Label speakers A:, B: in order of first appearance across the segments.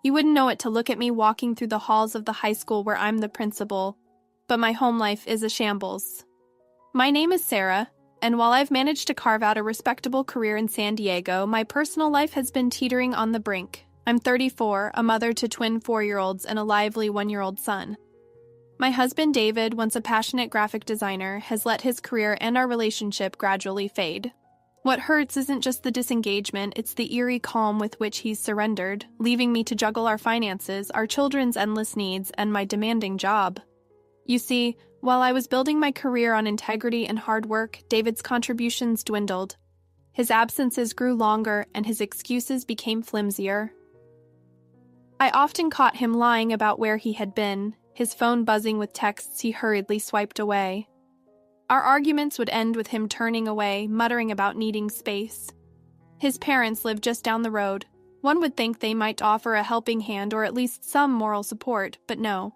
A: You wouldn't know it to look at me walking through the halls of the high school where I'm the principal, but my home life is a shambles. My name is Sarah, and while I've managed to carve out a respectable career in San Diego, my personal life has been teetering on the brink. I'm 34, a mother to twin 4-year-olds and a lively 1-year-old son. My husband, David, once a passionate graphic designer, has let his career and our relationship gradually fade. What hurts isn't just the disengagement, it's the eerie calm with which he's surrendered, leaving me to juggle our finances, our children's endless needs, and my demanding job. You see, while I was building my career on integrity and hard work, David's contributions dwindled. His absences grew longer, and his excuses became flimsier. I often caught him lying about where he had been, his phone buzzing with texts he hurriedly swiped away. Our arguments would end with him turning away, muttering about needing space. His parents lived just down the road. One would think they might offer a helping hand or at least some moral support, but no.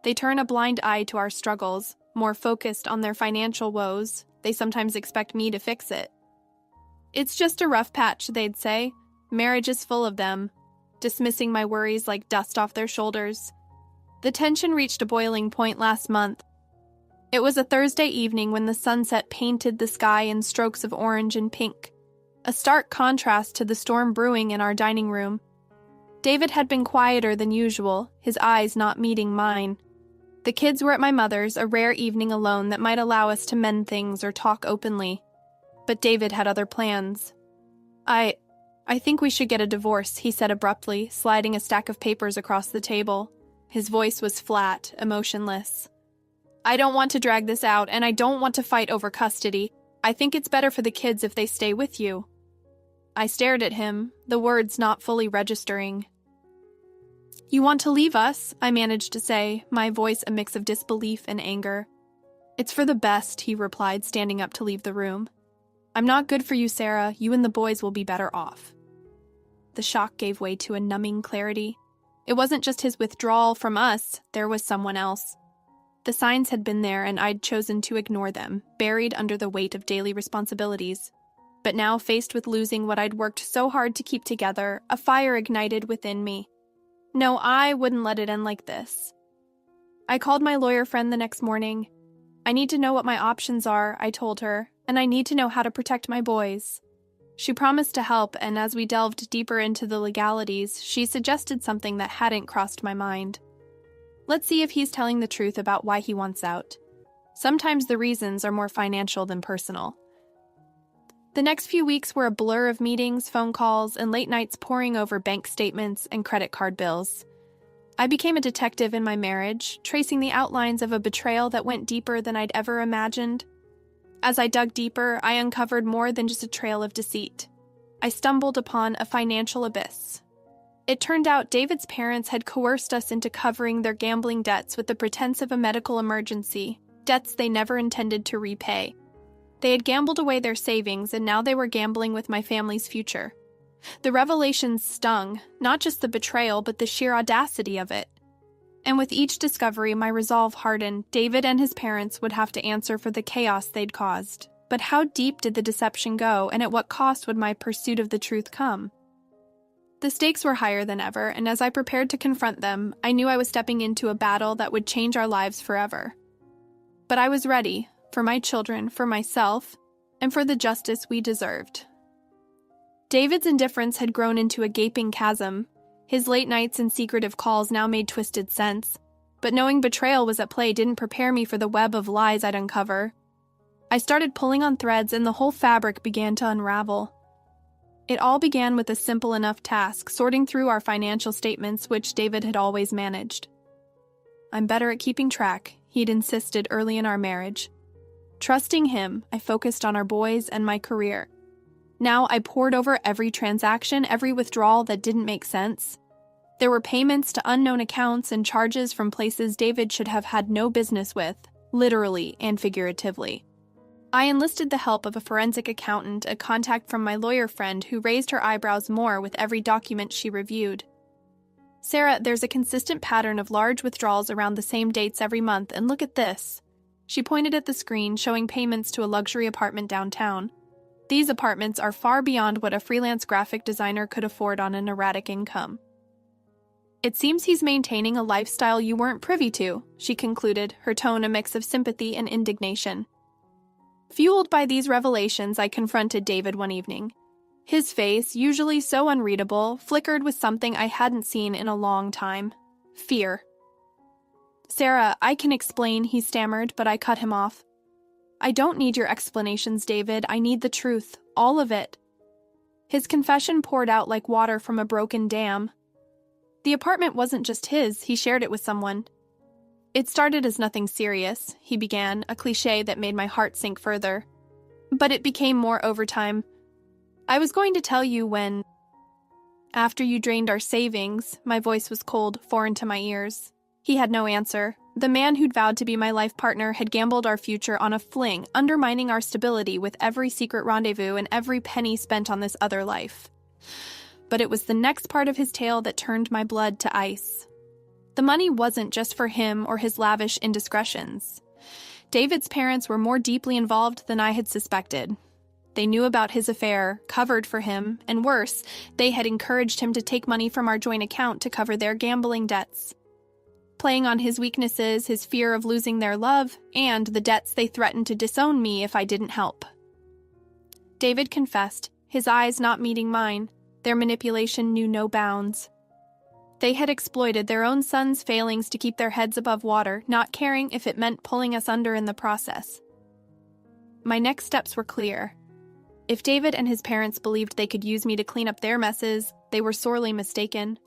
A: They turn a blind eye to our struggles, more focused on their financial woes. They sometimes expect me to fix it. It's just a rough patch, they'd say. Marriage is full of them, dismissing my worries like dust off their shoulders. The tension reached a boiling point last month. It was a Thursday evening when the sunset painted the sky in strokes of orange and pink, a stark contrast to the storm brewing in our dining room. David had been quieter than usual, his eyes not meeting mine. The kids were at my mother's, a rare evening alone that might allow us to mend things or talk openly. But David had other plans. I think we should get a divorce, he said abruptly, sliding a stack of papers across the table. His voice was flat, emotionless. I don't want to drag this out, and I don't want to fight over custody. I think it's better for the kids if they stay with you. I stared at him, the words not fully registering. You want to leave us? I managed to say, my voice a mix of disbelief and anger. It's for the best, he replied, standing up to leave the room. I'm not good for you, Sarah. You and the boys will be better off. The shock gave way to a numbing clarity. It wasn't just his withdrawal from us, there was someone else. The signs had been there, and I'd chosen to ignore them, buried under the weight of daily responsibilities. But now, faced with losing what I'd worked so hard to keep together, a fire ignited within me. No, I wouldn't let it end like this. I called my lawyer friend the next morning. I need to know what my options are, I told her, and I need to know how to protect my boys. She promised to help, and as we delved deeper into the legalities, she suggested something that hadn't crossed my mind. Let's see if he's telling the truth about why he wants out. Sometimes the reasons are more financial than personal. The next few weeks were a blur of meetings, phone calls, and late nights poring over bank statements and credit card bills. I became a detective in my marriage, tracing the outlines of a betrayal that went deeper than I'd ever imagined. As I dug deeper, I uncovered more than just a trail of deceit. I stumbled upon a financial abyss. It turned out David's parents had coerced us into covering their gambling debts with the pretense of a medical emergency, debts they never intended to repay. They had gambled away their savings, and now they were gambling with my family's future. The revelations stung, not just the betrayal, but the sheer audacity of it. And with each discovery, my resolve hardened. David and his parents would have to answer for the chaos they'd caused. But how deep did the deception go, and at what cost would my pursuit of the truth come? The stakes were higher than ever, and as I prepared to confront them, I knew I was stepping into a battle that would change our lives forever. But I was ready, for my children, for myself, and for the justice we deserved. David's indifference had grown into a gaping chasm. His late nights and secretive calls now made twisted sense, but knowing betrayal was at play didn't prepare me for the web of lies I'd uncover. I started pulling on threads, and the whole fabric began to unravel. It all began with a simple enough task, sorting through our financial statements, which David had always managed. I'm better at keeping track, he'd insisted early in our marriage. Trusting him, I focused on our boys and my career. Now I pored over every transaction, every withdrawal that didn't make sense. There were payments to unknown accounts and charges from places David should have had no business with, literally and figuratively. I enlisted the help of a forensic accountant, a contact from my lawyer friend who raised her eyebrows more with every document she reviewed. Sarah, there's a consistent pattern of large withdrawals around the same dates every month, and look at this. She pointed at the screen, showing payments to a luxury apartment downtown. These apartments are far beyond what a freelance graphic designer could afford on an erratic income. It seems he's maintaining a lifestyle you weren't privy to, she concluded, her tone a mix of sympathy and indignation. Fueled by these revelations, I confronted David one evening. His face, usually so unreadable, flickered with something I hadn't seen in a long time. Fear. "Sarah, I can explain," he stammered, but I cut him off. "I don't need your explanations, David. I need the truth. All of it." His confession poured out like water from a broken dam. The apartment wasn't just his, he shared it with someone. "It started as nothing serious," he began, a cliché that made my heart sink further. "But it became more over time. I was going to tell you when... After you drained our savings," my voice was cold, foreign to my ears. He had no answer. The man who'd vowed to be my life partner had gambled our future on a fling, undermining our stability with every secret rendezvous and every penny spent on this other life. But it was the next part of his tale that turned my blood to ice. The money wasn't just for him or his lavish indiscretions. David's parents were more deeply involved than I had suspected. They knew about his affair, covered for him, and worse, they had encouraged him to take money from our joint account to cover their gambling debts. Playing on his weaknesses, his fear of losing their love, and the debts they threatened to disown me if I didn't help. David confessed, his eyes not meeting mine. Their manipulation knew no bounds. They had exploited their own son's failings to keep their heads above water, not caring if it meant pulling us under in the process. My next steps were clear. If David and his parents believed they could use me to clean up their messes, they were sorely mistaken.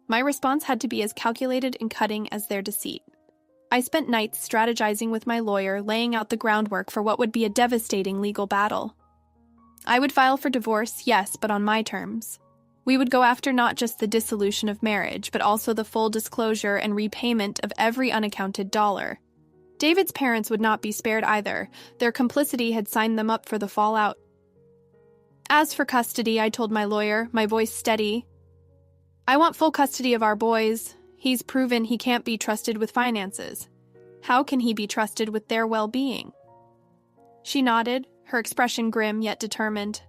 A: My response had to be as calculated and cutting as their deceit. I spent nights strategizing with my lawyer, laying out the groundwork for what would be a devastating legal battle. I would file for divorce, yes, but on my terms. We would go after not just the dissolution of marriage, but also the full disclosure and repayment of every unaccounted dollar. David's parents would not be spared either. Their complicity had signed them up for the fallout. As for custody, I told my lawyer, my voice steady, "I want full custody of our boys. He's proven he can't be trusted with finances. How can he be trusted with their well-being?" She nodded, her expression grim yet determined.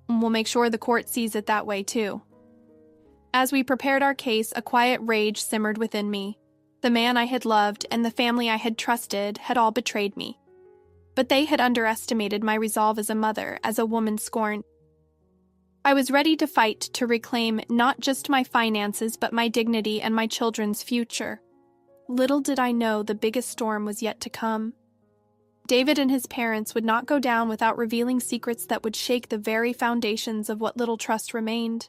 A: "We'll make sure the court sees it that way, too." As we prepared our case, a quiet rage simmered within me. The man I had loved and the family I had trusted had all betrayed me. But they had underestimated my resolve as a mother, as a woman scorned. I was ready to fight to reclaim not just my finances, but my dignity and my children's future. Little did I know the biggest storm was yet to come. David and his parents would not go down without revealing secrets that would shake the very foundations of what little trust remained.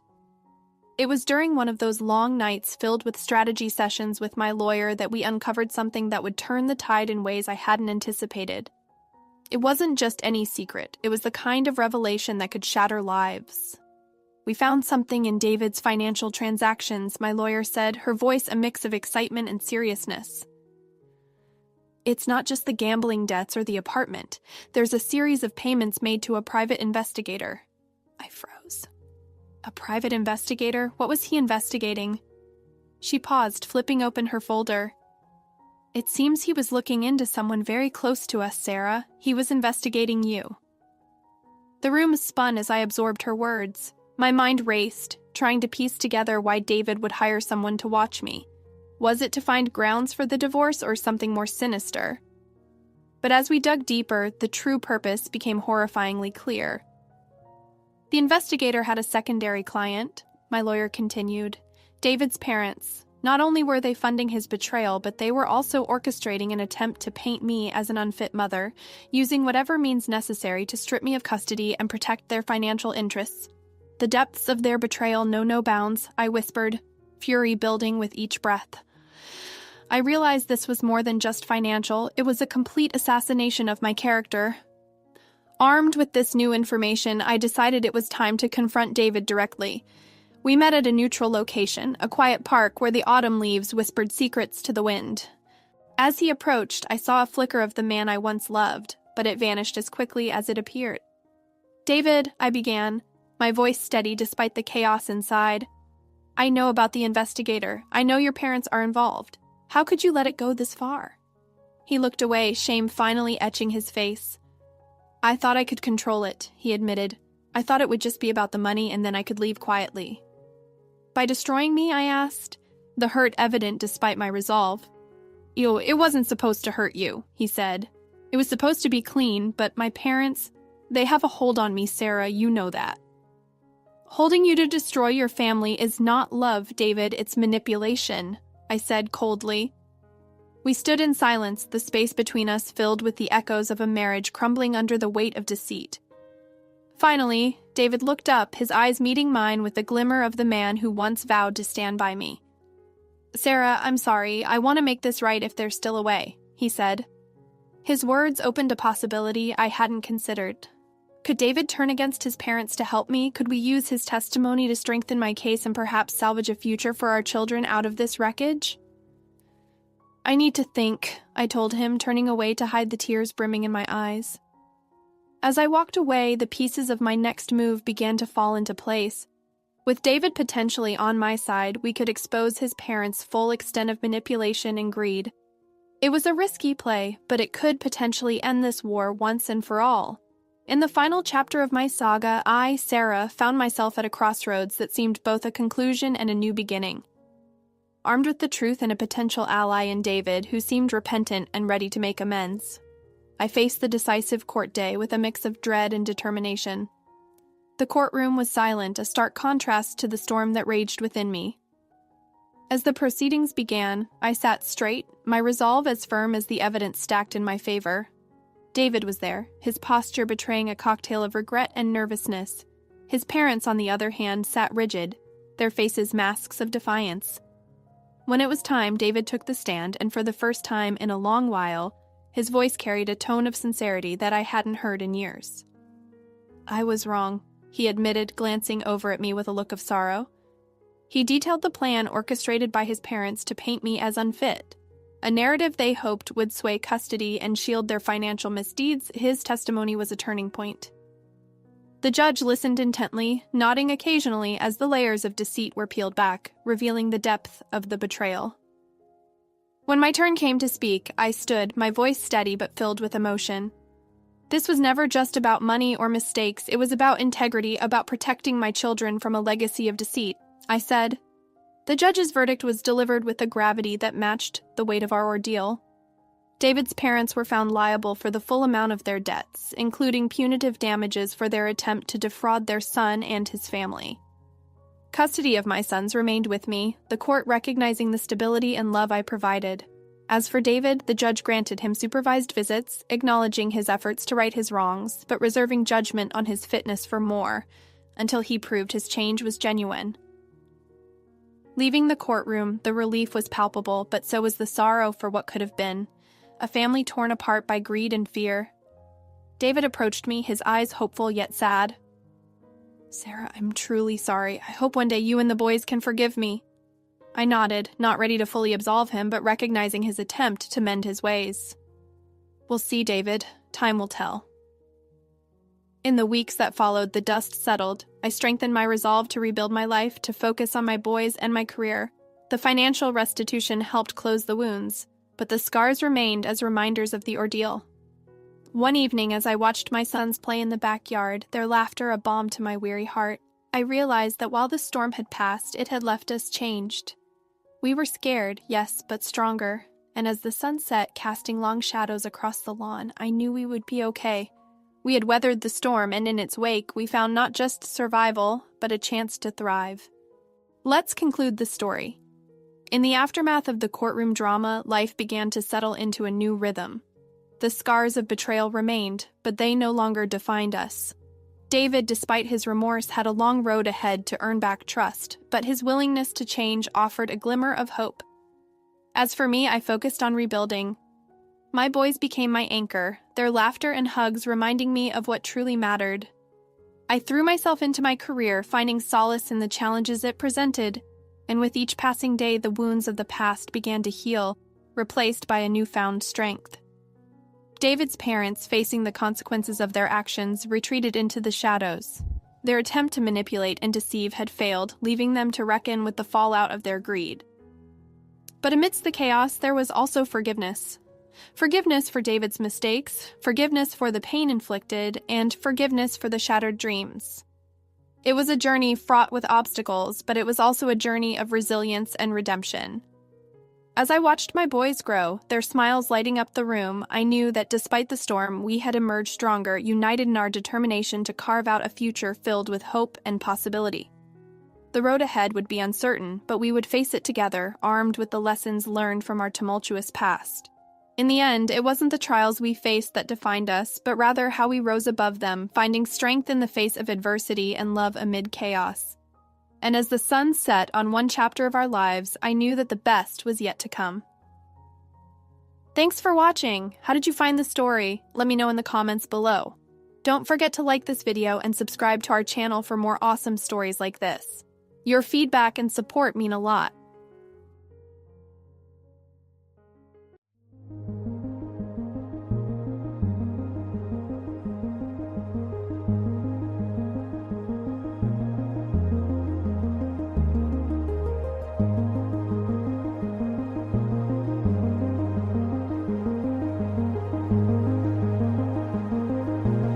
A: It was during one of those long nights filled with strategy sessions with my lawyer that we uncovered something that would turn the tide in ways I hadn't anticipated. It wasn't just any secret, it was the kind of revelation that could shatter lives. "We found something in David's financial transactions," my lawyer said, her voice a mix of excitement and seriousness. "It's not just the gambling debts or the apartment. There's a series of payments made to a private investigator." I froze. A private investigator? What was he investigating? She paused, flipping open her folder. "It seems he was looking into someone very close to us, Sarah. He was investigating you." The room spun as I absorbed her words. My mind raced, trying to piece together why David would hire someone to watch me. Was it to find grounds for the divorce or something more sinister? But as we dug deeper, the true purpose became horrifyingly clear. The investigator had a secondary client, my lawyer continued. David's parents. Not only were they funding his betrayal, but they were also orchestrating an attempt to paint me as an unfit mother, using whatever means necessary to strip me of custody and protect their financial interests. The depths of their betrayal know no bounds, I whispered, fury building with each breath. I realized this was more than just financial, it was a complete assassination of my character. Armed with this new information, I decided it was time to confront David directly. We met at a neutral location, a quiet park where the autumn leaves whispered secrets to the wind. As he approached, I saw a flicker of the man I once loved, but it vanished as quickly as it appeared. "David," I began, my voice steady despite the chaos inside. "I know about the investigator. I know your parents are involved. How could you let it go this far?" He looked away, shame finally etching his face. "I thought I could control it," he admitted. "I thought it would just be about the money and then I could leave quietly." By destroying me, I asked, the hurt evident despite my resolve. It wasn't supposed to hurt you, he said. It was supposed to be clean, but my parents, they have a hold on me, Sarah, you know that. Holding you to destroy your family is not love, David, it's manipulation, I said coldly. We stood in silence, the space between us filled with the echoes of a marriage crumbling under the weight of deceit. Finally, David looked up, his eyes meeting mine with the glimmer of the man who once vowed to stand by me. Sarah, I'm sorry, I want to make this right if there's still a way, he said. His words opened a possibility I hadn't considered. Could David turn against his parents to help me? Could we use his testimony to strengthen my case and perhaps salvage a future for our children out of this wreckage? I need to think, I told him, turning away to hide the tears brimming in my eyes. As I walked away, the pieces of my next move began to fall into place. With David potentially on my side, we could expose his parents' full extent of manipulation and greed. It was a risky play, but it could potentially end this war once and for all. In the final chapter of my saga, I, Sarah, found myself at a crossroads that seemed both a conclusion and a new beginning. Armed with the truth and a potential ally in David, who seemed repentant and ready to make amends, I faced the decisive court day with a mix of dread and determination. The courtroom was silent, a stark contrast to the storm that raged within me. As the proceedings began, I sat straight, my resolve as firm as the evidence stacked in my favor. David was there, his posture betraying a cocktail of regret and nervousness. His parents, on the other hand, sat rigid, their faces masks of defiance. When it was time, David took the stand, and for the first time in a long while, his voice carried a tone of sincerity that I hadn't heard in years. I was wrong, he admitted, glancing over at me with a look of sorrow. He detailed the plan orchestrated by his parents to paint me as unfit. A narrative they hoped would sway custody and shield their financial misdeeds. His testimony was a turning point. The judge listened intently, nodding occasionally as the layers of deceit were peeled back, revealing the depth of the betrayal. When my turn came to speak, I stood, my voice steady but filled with emotion. This was never just about money or mistakes. It was about integrity, about protecting my children from a legacy of deceit. I said, the judge's verdict was delivered with a gravity that matched the weight of our ordeal. David's parents were found liable for the full amount of their debts, including punitive damages for their attempt to defraud their son and his family. Custody of my sons remained with me, the court recognizing the stability and love I provided. As for David, the judge granted him supervised visits, acknowledging his efforts to right his wrongs, but reserving judgment on his fitness for more, until he proved his change was genuine. Leaving the courtroom, the relief was palpable, but so was the sorrow for what could have been. A family torn apart by greed and fear. David approached me, his eyes hopeful yet sad. Sarah, I'm truly sorry. I hope one day you and the boys can forgive me. I nodded, not ready to fully absolve him, but recognizing his attempt to mend his ways. We'll see, David. Time will tell. In the weeks that followed, the dust settled. I strengthened my resolve to rebuild my life, to focus on my boys and my career. The financial restitution helped close the wounds, but the scars remained as reminders of the ordeal. One evening, as I watched my sons play in the backyard, their laughter a balm to my weary heart, I realized that while the storm had passed, it had left us changed. We were scared, yes, but stronger, and as the sun set, casting long shadows across the lawn, I knew we would be okay. We had weathered the storm, and in its wake, we found not just survival, but a chance to thrive. Let's conclude the story. In the aftermath of the courtroom drama, life began to settle into a new rhythm. The scars of betrayal remained, but they no longer defined us. David, despite his remorse, had a long road ahead to earn back trust, but his willingness to change offered a glimmer of hope. As for me, I focused on rebuilding. My boys became my anchor, their laughter and hugs reminding me of what truly mattered. I threw myself into my career, finding solace in the challenges it presented, and with each passing day, the wounds of the past began to heal, replaced by a newfound strength. David's parents, facing the consequences of their actions, retreated into the shadows. Their attempt to manipulate and deceive had failed, leaving them to reckon with the fallout of their greed. But amidst the chaos, there was also forgiveness. Forgiveness for David's mistakes, forgiveness for the pain inflicted, and forgiveness for the shattered dreams. It was a journey fraught with obstacles, but it was also a journey of resilience and redemption. As I watched my boys grow, their smiles lighting up the room, I knew that despite the storm, we had emerged stronger, united in our determination to carve out a future filled with hope and possibility. The road ahead would be uncertain, but we would face it together, armed with the lessons learned from our tumultuous past. In the end, it wasn't the trials we faced that defined us, but rather how we rose above them, finding strength in the face of adversity and love amid chaos. And as the sun set on one chapter of our lives, I knew that the best was yet to come. Thanks for watching. How did you find the story? Let me know in the comments below. Don't forget to like this video and subscribe to our channel for more awesome stories like this. Your feedback and support mean a lot.